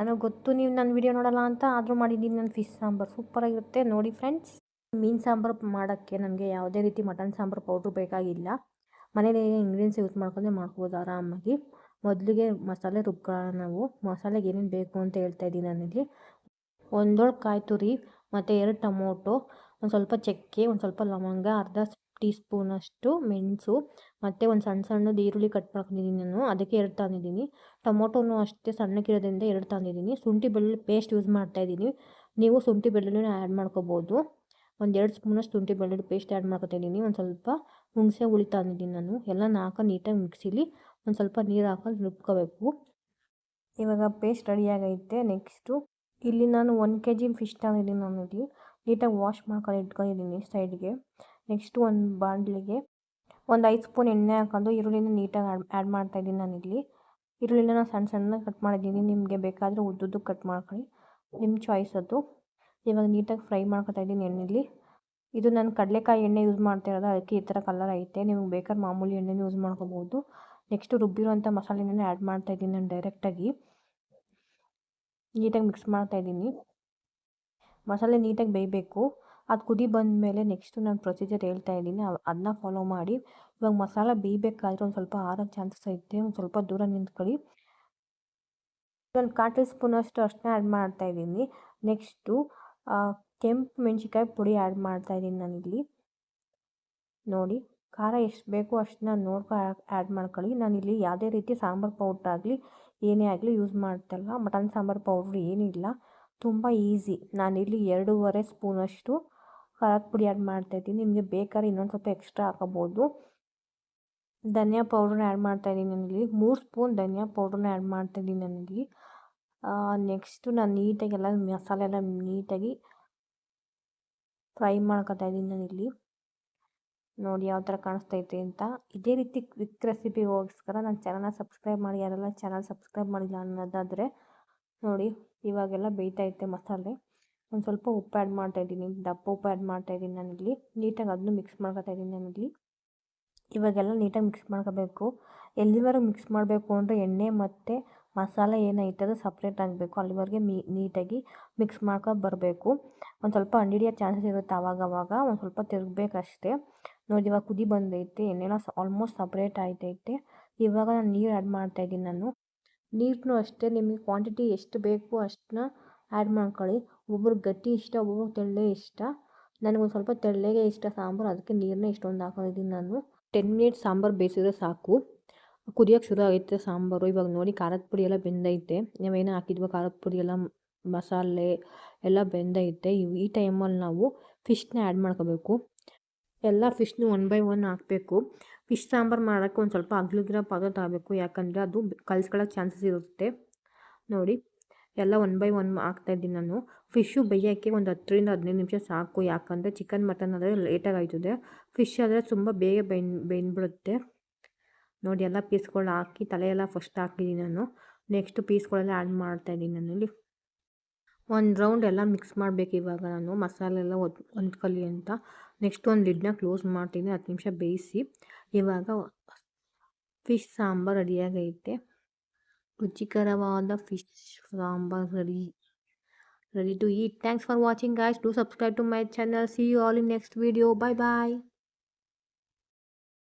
ನನಗೆ ಗೊತ್ತು ನೀವು ನನ್ನ ವಿಡಿಯೋ ನೋಡಲ್ಲ ಅಂತ, ಆದರೂ ಮಾಡಿದ್ದೀನಿ ನಾನು ಫಿಶ್ ಸಾಂಬಾರು. ಸೂಪರಾಗಿರುತ್ತೆ ನೋಡಿ ಫ್ರೆಂಡ್ಸ್. ಮೀನು ಸಾಂಬಾರು ಮಾಡೋಕ್ಕೆ ನನಗೆ ಯಾವುದೇ ರೀತಿ ಮಟನ್ ಸಾಂಬಾರು ಪೌಡ್ರ್ ಬೇಕಾಗಿಲ್ಲ. ಮನೇಲಿ ಇಂಗ್ರೀಡಿಯೆಂಟ್ಸ್ ಯೂಸ್ ಮಾಡ್ಕೊಂಡೆ ಮಾಡ್ಬೋದು ಆರಾಮಾಗಿ. ಮೊದಲಿಗೆ ಮಸಾಲೆ ರುಬ್ಕೊಳ್ಳೋಣ ನಾವು. ಮಸಾಲೆಗೆ ಏನೇನು ಬೇಕು ಅಂತ ಹೇಳ್ತಾ ಇದ್ದೀನಿ ನಾನಿಲ್ಲಿ. ಒಂದೊಳ್ಳು ಕಾಯಿ ತುರಿ ಮತ್ತು 2 ಟೊಮೊಟೊ, ಒಂದು ಸ್ವಲ್ಪ ಚಕ್ಕೆ, ಒಂದು ಸ್ವಲ್ಪ ಲವಂಗ, ಅರ್ಧ ಟೀ ಸ್ಪೂನಷ್ಟು ಮೆಣಸು ಮತ್ತು ಒಂದು ಸಣ್ಣ ಸಣ್ಣದು ಈರುಳ್ಳಿ ಕಟ್ ಮಾಡ್ಕೊಂಡಿದ್ದೀನಿ ನಾನು. ಅದಕ್ಕೆ 2 ತಂದಿದ್ದೀನಿ. ಟೊಮೊಟೊನೂ ಅಷ್ಟೇ ಸಣ್ಣಕ್ಕಿರೋದ್ರಿಂದ 2 ತಂದಿದ್ದೀನಿ. ಶುಂಠಿ ಬೆಳ್ಳುಳ್ಳಿ ಪೇಸ್ಟ್ ಯೂಸ್ ಮಾಡ್ತಾಯಿದ್ದೀನಿ. ನೀವು ಶುಂಠಿ ಬೆಳ್ಳುಳ್ಳಿನ ಆ್ಯಡ್ ಮಾಡ್ಕೋಬೋದು. ಒಂದು 2 ಸ್ಪೂನಷ್ಟು ಶುಂಠಿ ಬೆಳ್ಳುಳ್ಳಿ ಪೇಸ್ಟ್ ಆ್ಯಡ್ ಮಾಡ್ಕೊತಾಯಿದ್ದೀನಿ. ಒಂದು ಸ್ವಲ್ಪ ಹುಣಸೆ ಹುಳಿ ತಂದಿದ್ದೀನಿ ನಾನು. ಎಲ್ಲನ ಹಾಕಿ ನೀಟಾಗಿ ಮಿಕ್ಸಿಲಿ ಒಂದು ಸ್ವಲ್ಪ ನೀರು ಹಾಕೊಂಡು ರುಬ್ಕೋಬೇಕು. ಇವಾಗ ಪೇಸ್ಟ್ ರೆಡಿಯಾಗೈತೆ. ನೆಕ್ಸ್ಟು ಇಲ್ಲಿ ನಾನು 1 kg ಫಿಶ್ ತಂದಿದ್ದೀನಿ. ನಾನು ಇಲ್ಲಿ ನೀಟಾಗಿ ವಾಶ್ ಮಾಡ್ಕೊಂಡು ಇಟ್ಕೊಂಡಿದ್ದೀನಿ ಸೈಡ್ಗೆ. ನೆಕ್ಸ್ಟು ಒಂದು ಬಾಣಲಿಗೆ ಒಂದು 5 ಸ್ಪೂನ್ ಎಣ್ಣೆ ಹಾಕೊಂಡು ಈರುಳ್ಳಿನ ನೀಟಾಗಿ ಆ್ಯಡ್ ಮಾಡ್ತಾಯಿದ್ದೀನಿ ನಾನಿಲ್ಲಿ. ಈರುಳ್ಳಿನ ನಾನು ಸಣ್ಣ ಸಣ್ಣಗೆ ಕಟ್ ಮಾಡಿದ್ದೀನಿ. ನಿಮಗೆ ಬೇಕಾದರೆ ಉದ್ದುದ್ದಕ್ಕೆ ಕಟ್ ಮಾಡ್ಕೊಳ್ಳಿ, ನಿಮ್ಮ ಚಾಯ್ಸ್ ಅದು. ಇವಾಗ ನೀಟಾಗಿ ಫ್ರೈ ಮಾಡ್ಕೊತಾಯಿದ್ದೀನಿ ಎಣ್ಣೆಲಿ. ಇದು ನಾನು ಕಡಲೆಕಾಯಿ ಎಣ್ಣೆ ಯೂಸ್ ಮಾಡ್ತಾ ಇರೋದು, ಅದಕ್ಕೆ ಈ ಥರ ಕಲರ್ ಐತೆ. ನೀವು ಬೇಕಾದ್ರೆ ಮಾಮೂಲಿ ಎಣ್ಣೆನ ಯೂಸ್ ಮಾಡ್ಕೋಬೋದು. ನೆಕ್ಸ್ಟು ರುಬ್ಬಿರೋಂಥ ಮಸಾಲೆನೇ ಆ್ಯಡ್ ಮಾಡ್ತಾಯಿದ್ದೀನಿ ನಾನು ಡೈರೆಕ್ಟಾಗಿ. ನೀಟಾಗಿ ಮಿಕ್ಸ್ ಮಾಡ್ತಾಯಿದ್ದೀನಿ. ಮಸಾಲೆ ನೀಟಾಗಿ ಬೇಯಬೇಕು. ಅದು ಕುದಿ ಬಂದಮೇಲೆ ನೆಕ್ಸ್ಟು ನಾನು ಪ್ರೊಸೀಜರ್ ಹೇಳ್ತಾ ಇದ್ದೀನಿ, ಅದನ್ನ ಫಾಲೋ ಮಾಡಿ. ಇವಾಗ ಮಸಾಲೆ ಬೇಯಬೇಕಾದ್ರೆ ಒಂದು ಸ್ವಲ್ಪ ಆರೋಕ್ಕೆ ಚಾನ್ಸಸ್ ಐತೆ. ಒಂದು ಸ್ವಲ್ಪ ದೂರ ನಿಂತ್ಕೊಳ್ಳಿ. ಒಂದು 1/4 ಟೀ ಸ್ಪೂನಷ್ಟು ಅರಿಶಿನ ಆ್ಯಡ್ ಮಾಡ್ತಾಯಿದ್ದೀನಿ. ನೆಕ್ಸ್ಟು ಕೆಂಪು ಮೆಣಸಿನ್ಕಾಯಿ ಪುಡಿ ಆ್ಯಡ್ ಮಾಡ್ತಾಯಿದ್ದೀನಿ ನಾನಿಲ್ಲಿ. ನೋಡಿ, ಖಾರ ಎಷ್ಟು ಬೇಕೋ ಅಷ್ಟನ್ನ ನೋಡ್ಕೊಂಡು ಆ್ಯಡ್ ಮಾಡ್ಕೊಳ್ಳಿ. ನಾನಿಲ್ಲಿ ಯಾವುದೇ ರೀತಿ ಸಾಂಬಾರು ಪೌಡ್ರಾಗಲಿ ಏನೇ ಆಗಲಿ ಯೂಸ್ ಮಾಡ್ತಾಯಿಲ್ಲ. ಮಟನ್ ಸಾಂಬಾರು ಪೌಡ್ರ್ ಏನಿಲ್ಲ, ತುಂಬ ಈಸಿ. ನಾನಿಲ್ಲಿ 2.5 ಸ್ಪೂನಷ್ಟು ಖಾರದ ಪುಡಿ ಆ್ಯಡ್ ಮಾಡ್ತಾಯಿದ್ದೀನಿ. ನಿಮಗೆ ಬೇಕಾದ್ರೆ ಇನ್ನೊಂದು ಸ್ವಲ್ಪ ಎಕ್ಸ್ಟ್ರಾ ಹಾಕೋಬೋದು. ಧನಿಯಾ ಪೌಡ್ರನ್ನ ಆ್ಯಡ್ ಮಾಡ್ತಾಯಿದ್ದೀನಿ ನಾನಿಲ್ಲಿ. 3 ಸ್ಪೂನ್ ಧನಿಯಾ ಪೌಡ್ರನ್ನ ಆ್ಯಡ್ ಮಾಡ್ತಾಯಿದ್ದೀನಿ ನಾನಿಲ್ಲಿ. ನೆಕ್ಸ್ಟು ನಾನು ನೀಟಾಗಿ ಎಲ್ಲ ಮಸಾಲೆ ಎಲ್ಲ ನೀಟಾಗಿ ಫ್ರೈ ಮಾಡ್ಕೊತಾಯಿದ್ದೀನಿ ನಾನಿಲ್ಲಿ. ನೋಡಿ ಯಾವ ಥರ ಕಾಣಿಸ್ತೈತೆ ಅಂತ. ಇದೇ ರೀತಿ ಕ್ವಿಕ್ ರೆಸಿಪಿಗೋಸ್ಕರ ನನ್ನ ಚಾನಲ್ನ ಸಬ್ಸ್ಕ್ರೈಬ್ ಮಾಡಿ. ಯಾರೆಲ್ಲ ಚಾನಲ್ ಸಬ್ಸ್ಕ್ರೈಬ್ ಮಾಡಿಲ್ಲ ಅನ್ನೋದಾದರೆ ನೋಡಿ, ಇವಾಗೆಲ್ಲ ಬೇಯ್ತೈತೆ ಮಸಾಲೆ. ಒಂದು ಸ್ವಲ್ಪ ಉಪ್ಪು ಆ್ಯಡ್ ಮಾಡ್ತಾಯಿದ್ದೀನಿ, ದಪ್ಪ ಉಪ್ಪು ಆ್ಯಡ್ ಮಾಡ್ತಾಯಿದ್ದೀನಿ ನಾನಿಲ್ಲಿ. ನೀಟಾಗಿ ಅದನ್ನು ಮಿಕ್ಸ್ ಮಾಡ್ಕೊತಾಯಿದ್ದೀನಿ ನಾನಿಲ್ಲಿ. ಇವಾಗೆಲ್ಲ ನೀಟಾಗಿ ಮಿಕ್ಸ್ ಮಾಡ್ಕೋಬೇಕು. ಎಲ್ಲಿವರೆಗೂ ಮಿಕ್ಸ್ ಮಾಡಬೇಕು ಅಂದರೆ ಎಣ್ಣೆ ಮತ್ತು ಮಸಾಲೆ ಏನೈತೆ ಅದು ಸಪ್ರೇಟ್ ಆಗಬೇಕು. ಅಲ್ಲಿವರೆಗೆ ನೀಟಾಗಿ ಮಿಕ್ಸ್ ಮಾಡ್ಕೊಂಡು ಬರಬೇಕು. ಒಂದು ಸ್ವಲ್ಪ ಅಂಡಿಡಿಯೋ ಚಾನ್ಸಸ್ ಇರುತ್ತೆ ಆವಾಗವಾಗ. ಒಂದು ಸ್ವಲ್ಪ ತಿರುಗಬೇಕಷ್ಟೇ. ನೋಡಿ, ಇವಾಗ ಕುದಿ ಬಂದೈತೆ. ಎಣ್ಣೆನ ಆಲ್ಮೋಸ್ಟ್ ಸಪ್ರೇಟ್ ಆಯ್ತೈತೆ. ಇವಾಗ ನಾನು ನೀರು ಆ್ಯಡ್ ಮಾಡ್ತಾಯಿದ್ದೀನಿ ನಾನು. ನೀರನ್ನೂ ಅಷ್ಟೇ ನಿಮಗೆ ಕ್ವಾಂಟಿಟಿ ಎಷ್ಟು ಬೇಕು ಅಷ್ಟನ್ನ ಆ್ಯಡ್ ಮಾಡ್ಕೊಳ್ಳಿ. ಒಬ್ಬೊಬ್ರಿಗೆ ಗಟ್ಟಿ ಇಷ್ಟ, ಒಬ್ಬೊಬ್ರಿಗೆ ತೆಳ್ಳಗೆ ಇಷ್ಟ. ನನಗೊಂದು ಸ್ವಲ್ಪ ತೆಳ್ಳಗೆ ಇಷ್ಟ ಸಾಂಬಾರು, ಅದಕ್ಕೆ ನೀರನ್ನ ಇಷ್ಟೊಂದು ಹಾಕೊಂಡಿದ್ದೀನಿ ನಾನು. 10 ಮಿನಿಟ್ಸ್ ಸಾಂಬಾರು ಬೇಯಿಸಿದ್ರೆ ಸಾಕು. ಕುದಿಯೋಕ್ಕೆ ಶುರು ಆಗೈತೆ ಸಾಂಬಾರು. ಇವಾಗ ನೋಡಿ ಖಾರದ ಪುಡಿ ಎಲ್ಲ ಬೆಂದೈತೆ. ನಾವೇನೋ ಹಾಕಿದ್ವೋ ಖಾರದ ಪುಡಿ ಎಲ್ಲ, ಮಸಾಲೆ ಎಲ್ಲ ಬೆಂದೈತೆ. ಈ ಟೈಮಲ್ಲಿ ನಾವು ಫಿಶ್ನ ಆ್ಯಡ್ ಮಾಡ್ಕೋಬೇಕು. ಎಲ್ಲ ಫಿಶ್ನು 1 by 1 ಹಾಕಬೇಕು. ಫಿಶ್ ಸಾಂಬಾರು ಮಾಡೋಕ್ಕೆ ಒಂದು ಸ್ವಲ್ಪ ಅಗಲಗಿರೋ ಪಾತ್ರೆ ತಗೋಬೇಕು, ಯಾಕಂದರೆ ಅದು ಕಲಿಸ್ಕೊಳ್ಳೋಕ್ಕೆ ಚಾನ್ಸಸ್ ಇರುತ್ತೆ. ನೋಡಿ, ಎಲ್ಲ 1 by 1 ಹಾಕ್ತಾಯಿದ್ದೀನಿ ನಾನು. ಫಿಶ್ಶು ಬೇಯೋಕ್ಕೆ ಒಂದು 10ರಿಂದ 15 ನಿಮಿಷ ಸಾಕು. ಯಾಕಂದರೆ ಚಿಕನ್ ಮಟನ್ ಆದರೆ ಲೇಟಾಗಿ ಆಯ್ತದೆ. ಫಿಶ್ ಆದರೆ ತುಂಬ ಬೇಗ ಬೆಂದ್ಬಿಡುತ್ತೆ. ನೋಡಿ, ಎಲ್ಲ ಪೀಸ್ಗಳು ಹಾಕಿ ತಲೆ ಎಲ್ಲ ಫಸ್ಟ್ ಹಾಕಿದ್ದೀನಿ ನಾನು. ನೆಕ್ಸ್ಟು ಪೀಸ್ಗಳೆಲ್ಲ ಆ್ಯಡ್ ಮಾಡ್ತಾಯಿದ್ದೀನಿ ನಾನಿಲ್ಲಿ. ಒಂದು ರೌಂಡ್ ಎಲ್ಲ ಮಿಕ್ಸ್ ಮಾಡಬೇಕು ಇವಾಗ ನಾನು, ಮಸಾಲೆ ಎಲ್ಲ ಹೊಂದ್ಕೊಳ್ಳಿ ಅಂತ. ನೆಕ್ಸ್ಟ್ ಒಂದು ಲಿಡ್ನ ಕ್ಲೋಸ್ ಮಾಡ್ತೀನಿ, 10 ನಿಮಿಷ ಬೇಯಿಸಿ. ಇವಾಗ ಫಿಶ್ ಸಾಂಬಾರು ರೆಡಿಯಾಗೈತೆ. ರುಚಿಕರವಾದ fish sambar ready to eat. Thanks for watching guys. Do subscribe to my channel. See you all in next video. Bye bye.